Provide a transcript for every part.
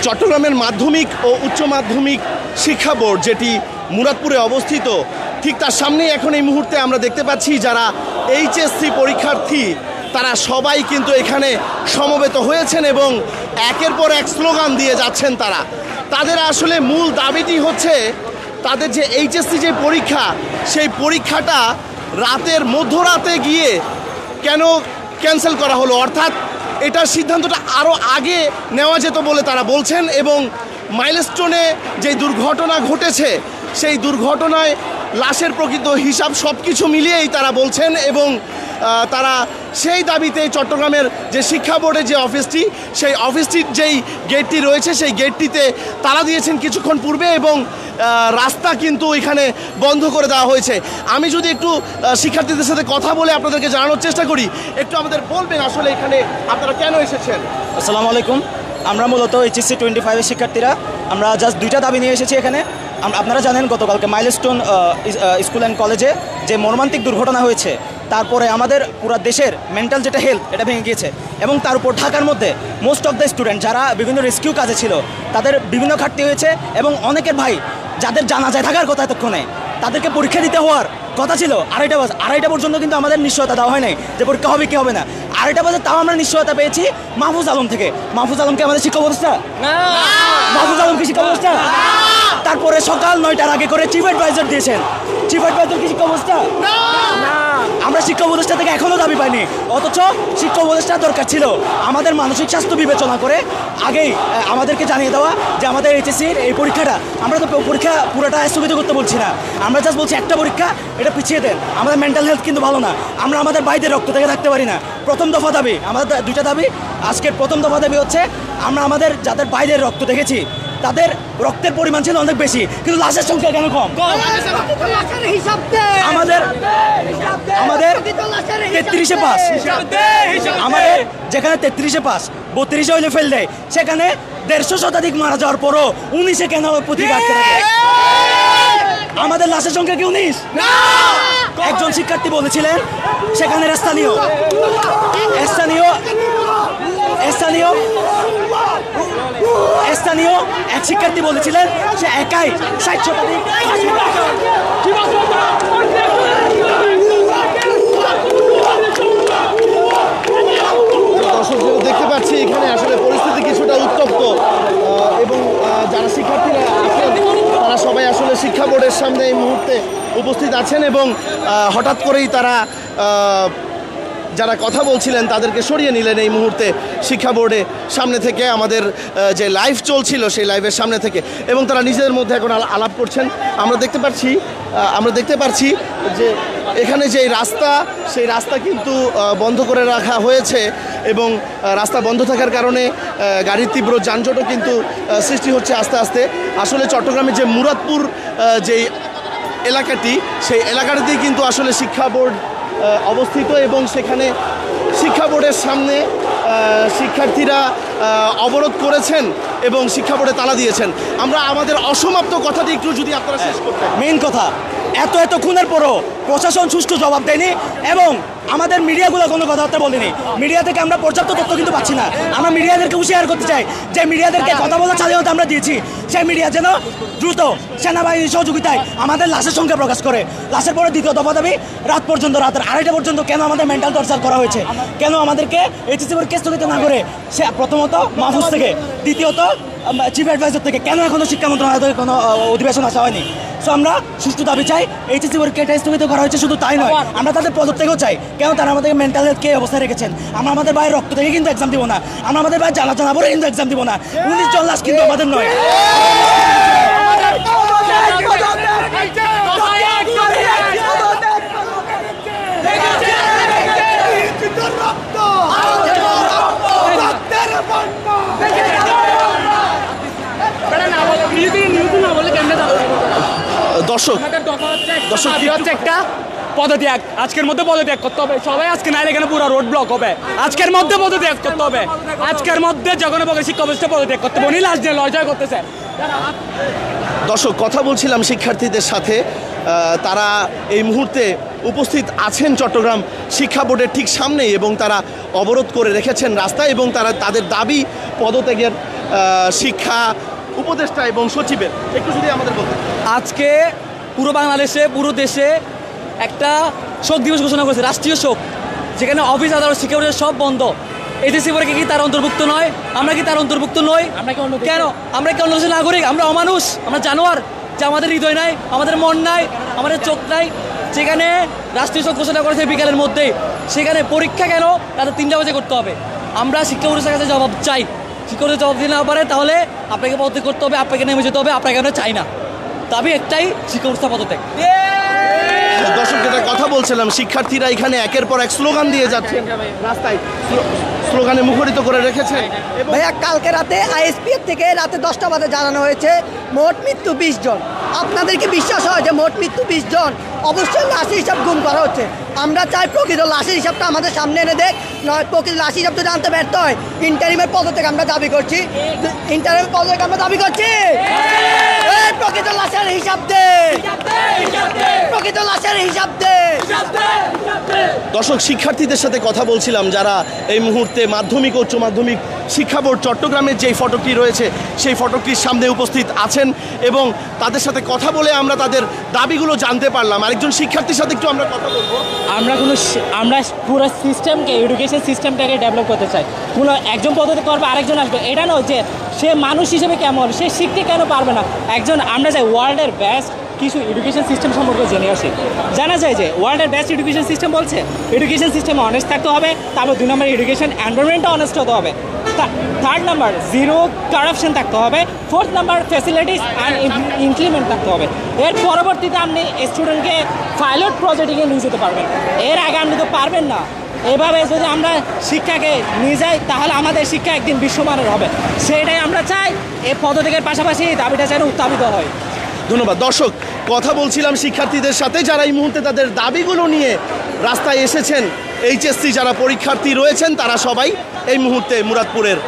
চট্টগ্রামের মাধ্যমিক ও উচ্চ মাধ্যমিক শিক্ষা বোর্ড যেটি মুরাদপুরে অবস্থিত, ঠিক তার সামনেই এখন এই মুহূর্তে আমরা দেখতে পাচ্ছি যারা এইচএসসি পরীক্ষার্থী তারা সবাই কিন্তু এখানে সমবেত হয়েছেন এবং একের পর এক স্লোগান দিয়ে যাচ্ছেন। তাদের আসলে মূল দাবিটি হচ্ছে তাদের যে এইচএসসি যে পরীক্ষা, সেই পরীক্ষাটা রাতের মধ্যরাতে গিয়ে কেন ক্যান্সেল করা হলো, অর্থাৎ এটার সিদ্ধান্তটা আরও আগে নেওয়া যেত বলে তারা বলছেন। এবং মাইলস্টোনে যে দুর্ঘটনা ঘটেছে সেই দুর্ঘটনায় লাশের প্রকৃত হিসাব সব কিছু মিলিয়েই তারা বলছেন এবং তারা সেই দাবিতে চট্টগ্রামের যে শিক্ষা বোর্ডের যে অফিসটি, সেই অফিসটির যেই গেটটি রয়েছে সেই গেটটিতে তালা দিয়েছেন কিছুক্ষণ পূর্বে এবং রাস্তা কিন্তু এখানে বন্ধ করে দেওয়া হয়েছে। আমি যদি একটু শিক্ষার্থীদের সাথে কথা বলে আপনাদেরকে জানানোর চেষ্টা করি, একটু আমাদের বলবেন আসলে এখানে আপনারা কেন এসেছেন? আসসালামু আলাইকুম। আমরা মূলত এইচএসসি 25-এর শিক্ষার্থীরা আমরা জাস্ট দুইটা দাবি নিয়ে এসেছি এখানে। আপনারা জানেন গতকালকে মাইলস্টোন স্কুল অ্যান্ড কলেজে যে মর্মান্তিক দুর্ঘটনা হয়েছে, তারপরে আমাদের পুরো দেশের মেন্টাল যেটা হেলথ এটা ভেঙে গিয়েছে এবং তার উপর ঢাকার মধ্যে মোস্ট অফ দ্য স্টুডেন্ট যারা বিভিন্ন রেস্কিউ কাজে ছিল তাদের বিভিন্ন ঘাটতি হয়েছে এবং অনেকের ভাই যাদের জানাজায় থাকার কথা এতক্ষণে তাদেরকে পরীক্ষা দিতে হওয়ার কথা ছিল 2:30 পর্যন্ত, কিন্তু আমাদের নিশ্চয়তা দেওয়া হয় নাই যে পরীক্ষা হবে কি হবে না। 2:30 বাজে তাও আমরা নিশ্চয়তা পেয়েছি মাহফুজ আলম থেকে। মাহফুজ আলমকে আমাদের শিক্ষা ব্যবস্থা, মাহফুজ আলমকে শিক্ষা ব্যবস্থা। তারপরে সকাল 9টার আগে করে চিফ অ্যাডভাইজার দিয়েছেন। চিফ অ্যাডভাইজার কি শিক্ষা ব্যবস্থা? আমরা শিক্ষা উপদেষ্টা থেকে এখনও দাবি পাইনি, অথচ শিক্ষা উপদেষ্টা দরকার ছিল আমাদের মানসিক স্বাস্থ্য বিবেচনা করে আগেই আমাদেরকে জানিয়ে দেওয়া যে আমাদের এইচএসসির এই পরীক্ষাটা, আমরা তো পরীক্ষা পুরোটা স্থগিত করতে বলছি না, আমরা জাস্ট বলছি একটা পরীক্ষা এটা পিছিয়ে দেন। আমাদের মেন্টাল হেলথ কিন্তু ভালো না, আমরা আমাদের ভাইদের রক্ত থেকে থাকতে পারি না। প্রথম দফা দাবি, আমাদের দুইটা দাবি। আজকের প্রথম দফা দাবি হচ্ছে আমরা আমাদের যাদের ভাইদের রক্ত দেখেছি তাদের রক্তের পরিমাণ ছিল অনেক বেশি, কিন্তু লাশের সংখ্যা কেন কম? আমাদের 33-এ পাস, আমাদের যেখানে 33-এ পাস 32-এ হইলে ফেল দেয়, সেখানে 150 শতাধিক মারা যাওয়ার পরও 19-এ কেন প্রতিজ্ঞা আটকে থাকে? আমাদের লাশের সংখ্যা কি 19? একজন শিক্ষার্থী বলেছিলেন সেখানে স্থানীয় এক শিক্ষার্থী বলেছিলেন সে একাই 60 শতাধিক। দর্শক দেখতে পাচ্ছি এখানে আসলে পরিস্থিতি কিছুটা উত্তপ্ত এবং যারা শিক্ষার্থীরা আছেন তারা সবাই আসলে শিক্ষা বোর্ডের সামনে এই মুহূর্তে উপস্থিত আছেন এবং হঠাৎ করেই তারা যারা কথা বলছিলেন তাদেরকে সরিয়ে নিলেন এই মুহূর্তে শিক্ষা বোর্ডের সামনে থেকে, আমাদের যে লাইভ চলছিল সেই লাইভের সামনে থেকে, এবং তারা নিজেদের মধ্যে এখন আলাপ করছেন। আমরা দেখতে পাচ্ছি যে এখানে যে রাস্তা, সেই রাস্তা কিন্তু বন্ধ করে রাখা হয়েছে এবং রাস্তা বন্ধ থাকার কারণে গাড়ির তীব্র যানজটও কিন্তু সৃষ্টি হচ্ছে আস্তে আস্তে। আসলে চট্টগ্রামের যে মুরাদপুর যেই এলাকাটি, সেই এলাকাটিতেই কিন্তু আসলে শিক্ষা বোর্ড অবস্থিত এবং সেখানে শিক্ষা বোর্ডের সামনে শিক্ষার্থীরা অবরোধ করেছেন এবং শিক্ষা বোর্ডে তালা দিয়েছেন। আমরা আমাদের অসমাপ্ত কথাটি একটু যদি আপনারা শেষ করতেন। মেইন কথা, এত খুনের পরও প্রশাসন সুষ্ঠু জবাব দেয়নি এবং আমাদের মিডিয়াগুলো কোনো কথাবার্তা বলেনি। মিডিয়া থেকে আমরা পর্যাপ্ত তথ্য কিন্তু পাচ্ছি না। আমরা মিডিয়াদেরকে হুঁশিয়ার করতে চাই যে মিডিয়াদেরকে কথা বলার স্বাধীনতা আমরা দিয়েছি, সেই মিডিয়া যেন দ্রুত সেনাবাহিনীর সহযোগিতায় আমাদের লাশের সংখ্যা প্রকাশ করে। লাশের পরে দ্বিতীয় দফা দাবি, রাত পর্যন্ত, রাতের 2:30 পর্যন্ত কেন আমাদের মেন্টাল টর্চার করা হয়েছে, কেন আমাদেরকে এইচএসসি পরীক্ষা স্থগিত না করে সে প্রথমত মাহফুজ থেকে, দ্বিতীয়ত চিফ অ্যাডভাইজার থেকে কেন এখনও শিক্ষা মন্ত্রণালয় থেকে কোনো অধিবেশন আসা হয়নি। সো আমরা সুষ্ঠু দাবি চাই, এইচএসসি পরীক্ষাটা স্থগিত করা হয়েছে, শুধু তাই নয় আমরা তাদের পদত্যাগও চাই। কেন তারা আমাদের মেন্টাল হেলথ কে অবস্থায় রেখেছেন? আমরা আমাদের ভাইয়ের রক্ত থেকে কিন্তু এক্সাম দিব না, আমরা আমাদের ভাই জানা পরে কিন্তু এক্সাম দিব না। 19 জন লাশ কিন্তু আমাদের নয়। দর্শক একটা পদত্যাগ, আজকের মধ্যে পদত্যাগ করতে হবে সবাই। আজকে নাইলে এখানে পুরো রোড ব্লক হবে, আজকের মধ্যে পদত্যাগ করতে হবে। আজকের মধ্যে যখন শিক্ষা ব্যবস্থা পদত্যাগ করতে হবে, লাশ দিয়ে লজ্জা করতেছে। দর্শক, কথা বলছিলাম শিক্ষার্থীদের সাথে, তারা এই মুহূর্তে উপস্থিত আছেন চট্টগ্রাম শিক্ষা বোর্ডের ঠিক সামনেই এবং তারা অবরোধ করে রেখেছেন রাস্তা এবং তারা তাদের দাবি পদত্যাগের শিক্ষা উপদেষ্টা এবং সচিবের, একটু যদি আমাদের বলতেন। আজকে পুরো বাংলাদেশে, পুরো দেশে একটা শোক দিবস ঘোষণা করেছে, রাষ্ট্রীয় শোক, যেখানে অফিস আদালত শিক্ষা প্রতিষ্ঠান সব বন্ধ। এইচএসসি পরীক্ষা কি তার অন্তর্ভুক্ত নয়? আমরা কি তার অন্তর্ভুক্ত নই? কেন? আমরা কি অন্য দেশের নাগরিক? আমরা অমানুষ, আমরা জানোয়ার, যে আমাদের হৃদয় নাই, আমাদের মন নাই, আমাদের চোখ নাই। যেখানে রাষ্ট্রীয় শোক ঘোষণা করেছে বিকালের মধ্যেই, সেখানে পরীক্ষা কেন রাতে 3টা বাজে করতে হবে? আমরা শিক্ষা প্রতিষ্ঠানের কাছে জবাব চাই। শিক্ষা প্রতিষ্ঠান জবাব দিতে না পারে তাহলে আপনাকে পদত্যাগ করতে হবে, আপনাকে নেমে যেতে হবে। আপনাকে আমরা চাই না, দাবি একটাই, শিক্ষা প্রতিষ্ঠান পদত্যাগ। দর্শক, যেটা কথা বলছিলাম, শিক্ষার্থীরা এখানে একের পর এক স্লোগান দিয়ে যাচ্ছেন, রাস্তায় স্লোগানে মুখরিত করে রেখেছেন। ভাইয়া, কালকে রাতে আইএসপিএফ থেকে রাতে 10টা বাজে জানানো হয়েছে মোট মৃত্যু 20 জন। আপনাদের কি বিশ্বাস হয় যে মোট মৃত্যু 20 জন? অবশ্যই লাশের হিসাব গুম করা হচ্ছে। আমরা চাই প্রকৃত লাশের হিসাবটা আমাদের সামনে এনে দেখ, নয় প্রকৃত লাশের হিসাব যদি আনতে ব্যর্থ হয় ইন্টারিমের পদত্যাগ আমরা দাবি করছি। ইন্টারিমের পদত্যাগ আমরা দাবি করছি। এই প্রকৃত লাশের হিসাব দে, প্রকৃত লাশের হিসাব দে। দর্শক, শিক্ষার্থীদের সাথে কথা বলছিলাম যারা এই মুহূর্তে মাধ্যমিক ও উচ্চ মাধ্যমিক শিক্ষা বোর্ড চট্টগ্রামের যেই ফটকটি রয়েছে সেই ফটকটির সামনে উপস্থিত আছেন এবং তাদের সাথে কথা বলে আমরা তাদের দাবিগুলো জানতে পারলাম। আরেকজন শিক্ষার্থীর সাথে একটু আমরা কথা বলবো। আমরা পুরো সিস্টেমকে, এডুকেশন সিস্টেমটাকে ডেভেলপ করতে চাই। কোনো একজন পদ্ধতি করবে, আরেকজন আসবে, এটা নয় যে সে মানুষ হিসেবে কেমন, সে শিখতে কেন পারবে না। আমরা চাই ওয়ার্ল্ডের বেস্ট কিছু এডুকেশন সিস্টেম সম্পর্কে জেনে আসি। জানা যায় যে ওয়ার্ল্ডের বেস্ট এডুকেশন সিস্টেম বলছে এডুকেশন সিস্টেমে অনেস্ট থাকতে হবে, তারপর 2 নম্বর এডুকেশন এনভায়রনমেন্টও অনেস্ট হতে হবে, 3rd নাম্বার জিরো কারাপশন থাকতে হবে, 4th number facilities and implement থাকতে হবে। এর পরবর্তীতে আপনি স্টুডেন্টকে পাইলট প্রজেক্টে নিয়ে যেতে পারবেন, এর আগে আপনি তো পারবেন না। এভাবে যদি আমরা শিক্ষাকে নিয়ে যাই তাহলে আমাদের শিক্ষা একদিন বিশ্বমানের হবে, সেটাই আমরা চাই। এই পদত্যাগের পাশাপাশি দাবিটা যেন উত্থাপিত হয়। ধন্যবাদ। দর্শক, কথা বলছিলাম শিক্ষার্থীদের সাথে যারা এই মুহূর্তে তাদের দাবিগুলো নিয়ে রাস্তায় এসেছেন। এইচএসসি যারা পরীক্ষার্থী রয়েছেন তারা সবাই এই মুহূর্তে মুরাদপুরের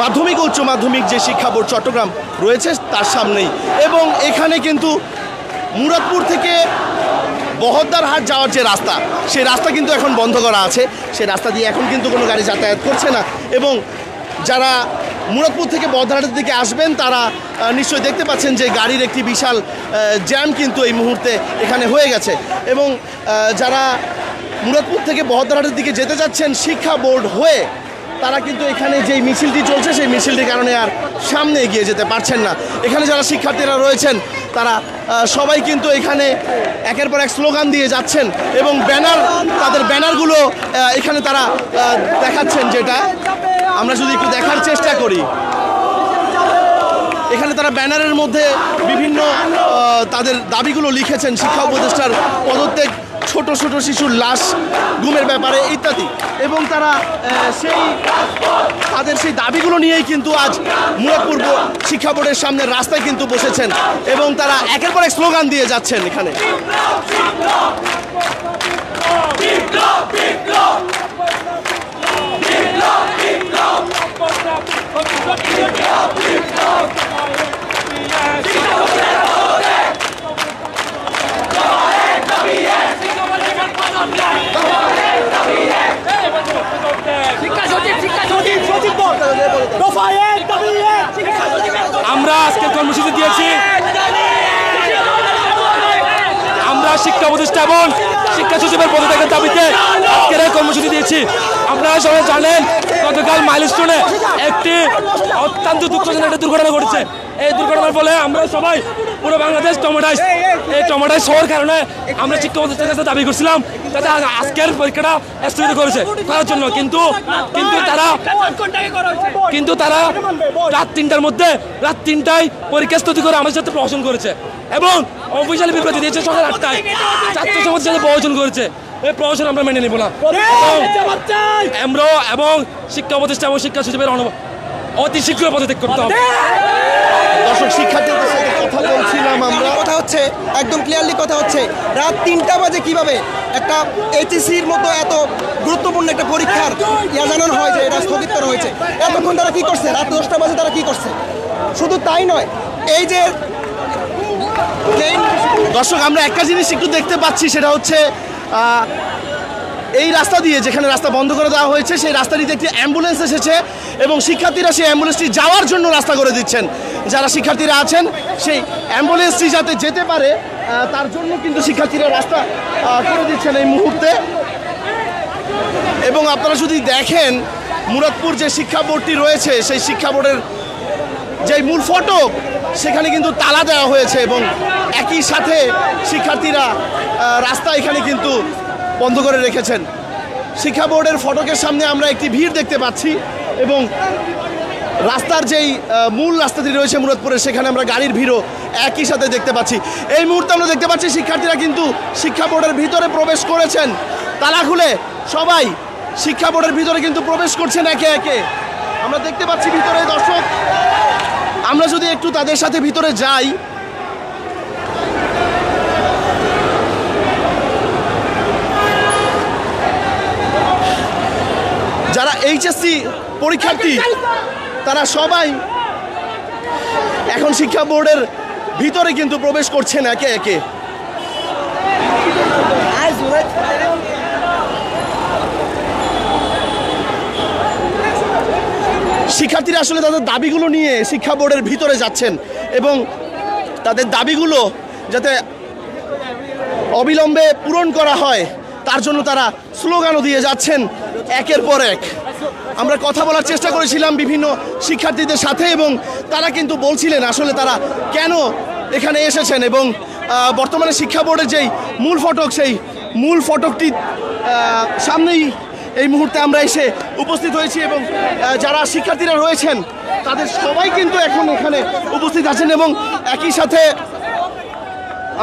মাধ্যমিক ও উচ্চ মাধ্যমিক যে শিক্ষা বোর্ড চট্টগ্রাম রয়েছে তার সামনেই, এবং এখানে কিন্তু মুরাদপুর থেকে বহদ্দারহাট যাওয়ার যে রাস্তা, সেই রাস্তা কিন্তু এখন বন্ধ করা আছে। সেই রাস্তা দিয়ে এখন কিন্তু কোনো গাড়ি যাতায়াত করছে না, এবং যারা মুরাদপুর থেকে বহদ্দারহাটের দিকে আসবেন তারা নিশ্চয়ই দেখতে পাচ্ছেন যে গাড়ির একটি বিশাল জ্যাম কিন্তু এই মুহূর্তে এখানে হয়ে গেছে। এবং যারা মুরাদপুর থেকে বহদ্দারহাটের দিকে যেতে যাচ্ছেন শিক্ষা বোর্ড হয়ে, তারা কিন্তু এখানে যেই মিছিলটি চলছে সেই মিছিলটির কারণে আর সামনে এগিয়ে যেতে পারছেন না। এখানে যারা শিক্ষার্থীরা রয়েছেন তারা সবাই কিন্তু এখানে একের পর এক স্লোগান দিয়ে যাচ্ছেন এবং তাদের ব্যানারগুলো এখানে তারা দেখাচ্ছেন। যেটা আমরা যদি একটু দেখার চেষ্টা করি, এখানে তারা ব্যানারের মধ্যে বিভিন্ন তাদের দাবিগুলো লিখেছেন, শিক্ষা উপদেষ্টার পদত্যাগ, ছোট ছোট শিশুর লাশ গুমের ব্যাপারে ইত্যাদি, এবং তারা তাদের সেই দাবিগুলো নিয়েই কিন্তু আজ মুরাদপুর শিক্ষা বোর্ডের সামনে রাস্তায় কিন্তু বসেছেন এবং তারা একের পর এক স্লোগান দিয়ে যাচ্ছেন এখানে। আমরা আজকের কর্মসূচি দিয়েছি, আমরা শিক্ষা উপদেষ্টা এবং শিক্ষা সচিবের পদত্যাগের দাবিতে আজকের এই কর্মসূচি দিয়েছি। আপনারা সবাই জানেন গতকাল মাইলস্টোনে একটি অত্যন্ত দুঃখজনক একটা দুর্ঘটনা ঘটেছে। এই দুর্ঘটনার ফলে আমরা সবাই পুরো বাংলাদেশ টমেটাইজ হওয়ার কারণে আমরা শিক্ষা উপদেষ্টার কাছে দাবি করছিলাম যাতে আজকের পরীক্ষাটা স্থগিত করার জন্য, কিন্তু তারা রাত 3টার মধ্যে রাত 3টায় পরীক্ষা স্থগিত করে আমাদের সাথে প্রহসন করেছে এবং অফিসিয়ালি বিবৃতি দিয়েছে সকাল 8টায় ছাত্র সমাজের সাথে প্রহসন করেছে। এই প্রহসন আমরা মেনে নিব না। আমরা এবং শিক্ষা উপদেষ্টা এবং শিক্ষা সচিবের অতি শীঘ্র পদত্যাগ করতে হবে। দর্শক, শিক্ষার্থীদের সাথে কথা বলছিলাম আমরা। কথা হচ্ছে একদম ক্লিয়ারলি কথা হচ্ছে রাত 3টা বাজে কিভাবে একটা এইচএসসির মতো এত গুরুত্বপূর্ণ একটা পরীক্ষার জানানো হয় যে এটা স্থগিত করা হয়েছে। এতক্ষণ তারা কি করছে? রাত 10টা বাজে তারা কি করছে? শুধু তাই নয়, এই যে দর্শক, আমরা একটা জিনিস একটু দেখতে পাচ্ছি, সেটা হচ্ছে এই রাস্তা দিয়ে, যেখানে রাস্তা বন্ধ করে দেওয়া হয়েছে, সেই রাস্তাটিতে একটি অ্যাম্বুলেন্স এসেছে এবং শিক্ষার্থীরা সেই অ্যাম্বুলেন্সটি যাওয়ার জন্য রাস্তা করে দিচ্ছেন। যারা শিক্ষার্থীরা আছেন সেই অ্যাম্বুলেন্সটি যাতে যেতে পারে তার জন্য কিন্তু শিক্ষার্থীরা রাস্তা করে দিচ্ছেন এই মুহূর্তে। এবং আপনারা যদি দেখেন মুরাদপুর যে শিক্ষা বোর্ডটি রয়েছে, সেই শিক্ষা বোর্ডের যে মূল ফটক সেখানে কিন্তু তালা দেওয়া হয়েছে এবং একই সাথে শিক্ষার্থীরা রাস্তা এখানে কিন্তু বন্ধ করে রেখেছেন। শিক্ষা বোর্ডের ফটকের সামনে আমরা একটি ভিড় দেখতে পাচ্ছি এবং রাস্তার যেই মূল রাস্তাটি রয়েছে মুরাদপুরের, সেখানে আমরা গাড়ির ভিড়ও একই সাথে দেখতে পাচ্ছি। এই মুহূর্তে আমরা দেখতে পাচ্ছি শিক্ষার্থীরা কিন্তু শিক্ষা বোর্ডের ভিতরে প্রবেশ করেছেন। তালা খুলে সবাই শিক্ষা বোর্ডের ভিতরে কিন্তু প্রবেশ করছেন একে একে। আমরা দেখতে পাচ্ছি ভিতরে দর্শক, আমরা যদি একটু তাদের সাথে ভিতরে যাই, যারা এইচএসসি পরীক্ষার্থী তারা সবাই এখন শিক্ষা বোর্ডের ভিতরে কিন্তু প্রবেশ করছেন একে একে। শিক্ষার্থীরা আসলে তাদের দাবিগুলো নিয়ে শিক্ষা বোর্ডের ভিতরে যাচ্ছেন এবং তাদের দাবিগুলো যাতে অবিলম্বে পূরণ করা হয় তার জন্য তারা স্লোগানও দিয়ে যাচ্ছেন একের পর এক। আমরা কথা বলার চেষ্টা করেছিলাম বিভিন্ন শিক্ষার্থীদের সাথে এবং তারা কিন্তু বলছিলেন আসলে তারা কেন এখানে এসেছেন এবং বর্তমানে শিক্ষা বোর্ডের যেই মূল ফটক, সেই মূল ফটকটি সামনেই এই মুহূর্তে আমরা এসে উপস্থিত হয়েছি এবং যারা শিক্ষার্থীরা রয়েছেন তাদের সবাই কিন্তু এখন এখানে উপস্থিত আছেন এবং একই সাথে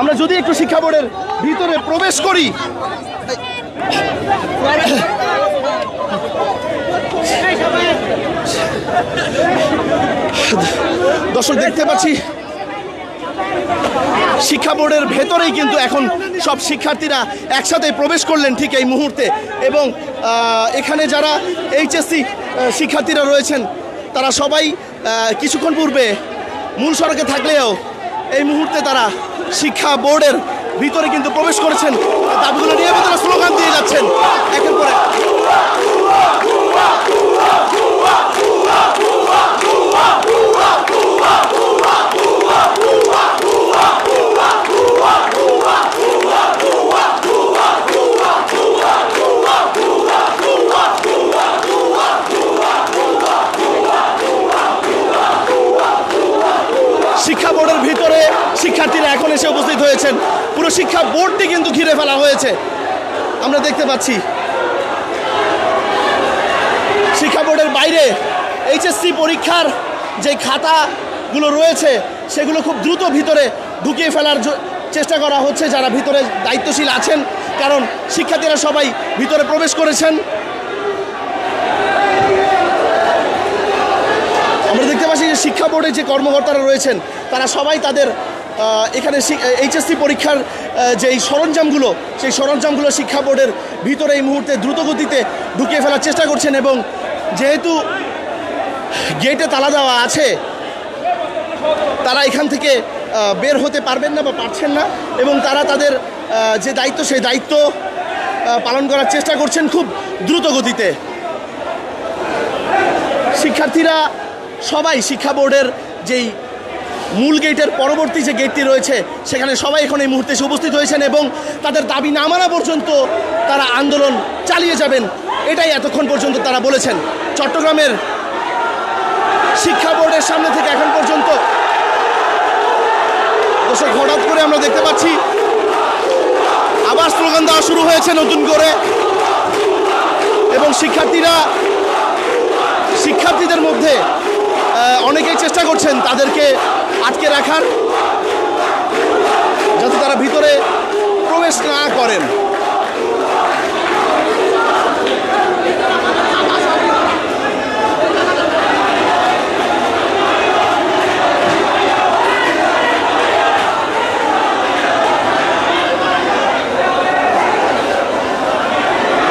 আমরা যদি একটু শিক্ষা বোর্ডের ভিতরে প্রবেশ করি, দর্শক দেখতে পাচ্ছি শিক্ষা বোর্ডের ভেতরেই কিন্তু এখন সব শিক্ষার্থীরা একসাথে প্রবেশ করলেন ঠিক এই মুহূর্তে এবং এখানে যারা এইচএসসি শিক্ষার্থীরা রয়েছেন তারা সবাই কিছুক্ষণ পূর্বে মূল সড়কে থাকলেও এই মুহূর্তে তারা শিক্ষা বোর্ডের ভিতরে কিন্তু প্রবেশ করেছেন। দাবিগুলো নিয়ে তারা স্লোগান দিয়ে যাচ্ছেন একের পর এক। শিক্ষা বোর্ডের ভিতরে শিক্ষার্থীরা এখন এসে উপস্থিত হয়েছেন। পুরো শিক্ষা বোর্ডটি কিন্তু ঘিরে ফেলা হয়েছে, আমরা দেখতে পাচ্ছি। শিক্ষা বোর্ডের বাইরে এইচএসসি পরীক্ষার যে খাতাগুলো রয়েছে সেগুলো খুব দ্রুত ভিতরে ঢুকিয়ে ফেলার চেষ্টা করা হচ্ছে যারা ভিতরে দায়িত্বশীল আছেন, কারণ শিক্ষার্থীরা সবাই ভিতরে প্রবেশ করেছেন। আমরা দেখতে পাচ্ছি যে শিক্ষা বোর্ডের যে কর্মকর্তারা রয়েছেন তারা সবাই তাদের এখানে এইচএসসি পরীক্ষার যেই সরঞ্জামগুলো, সেই সরঞ্জামগুলো শিক্ষা বোর্ডের ভিতরে এই মুহূর্তে দ্রুতগতিতে ঢুকিয়ে ফেলার চেষ্টা করছেন এবং যেহেতু গেটে তালা দেওয়া আছে তারা এখান থেকে বের হতে পারবেন না বা পারছেন না এবং তারা তাদের যে দায়িত্ব সেই দায়িত্ব পালন করার চেষ্টা করছেন খুব দ্রুত গতিতে। শিক্ষার্থীরা সবাই শিক্ষা বোর্ডের যেই মূল গেটের পরবর্তী যে গেটটি রয়েছে সেখানে সবাই এখন এই মুহূর্তে এসে উপস্থিত হয়েছেন এবং তাদের দাবি না মানা পর্যন্ত তারা আন্দোলন চালিয়ে যাবেন, এটাই এতক্ষণ পর্যন্ত তারা বলেছেন। চট্টগ্রামের শিক্ষা বোর্ডের সামনে থেকে এখন পর্যন্ত হঠাৎ করে আমরা দেখতে পাচ্ছি আবার স্লোগান দেওয়া শুরু হয়েছে নতুন করে এবং শিক্ষার্থীদের মধ্যে অনেকেই চেষ্টা করছেন তাদেরকে আটকে রাখার, যাতে তারা ভিতরে প্রবেশ না করেন।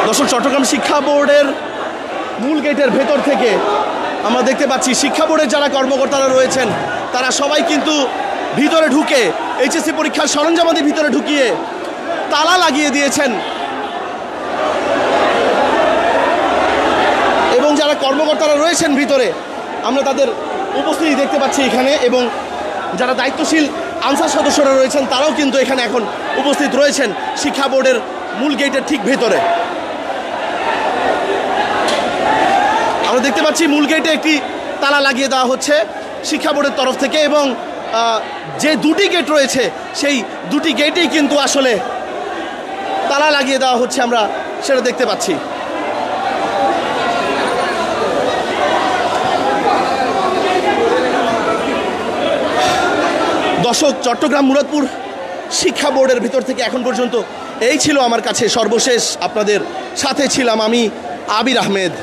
দর্শক, চট্টগ্রাম শিক্ষা বোর্ডের মূল গেটের ভেতর থেকে আমরা দেখতে পাচ্ছি শিক্ষা বোর্ডের যারা কর্মকর্তারা রয়েছেন তারা সবাই কিন্তু ভিতরে ঢুকে এইচএসসি পরীক্ষার সরঞ্জামাদি ভিতরে ঢুকিয়ে তালা লাগিয়ে দিয়েছেন এবং যারা কর্মকর্তারা রয়েছেন ভিতরে আমরা তাদের উপস্থিতি দেখতে পাচ্ছি এখানে, এবং যারা দায়িত্বশীল আনসার সদস্যরা রয়েছেন তারাও কিন্তু এখানে এখন উপস্থিত রয়েছেন শিক্ষা বোর্ডের মূল গেটের ঠিক ভেতরে। আমরা দেখতে পাচ্ছি মূল গেটে একটি তালা লাগিয়ে দেওয়া হচ্ছে শিক্ষা বোর্ডের তরফ থেকে, এবং যে দুটি গেট রয়েছে সেই দুটি গেটেই কিন্তু আসলে তালা লাগিয়ে দেওয়া হচ্ছে, আমরা সেটা দেখতে পাচ্ছি। দর্শক, চট্টগ্রাম মুরাদপুর শিক্ষা বোর্ডের ভিতর থেকে এখন পর্যন্ত এই ছিল আমার কাছে সর্বশেষ। আপনাদের সাথে ছিলাম আমি আবির আহমেদ।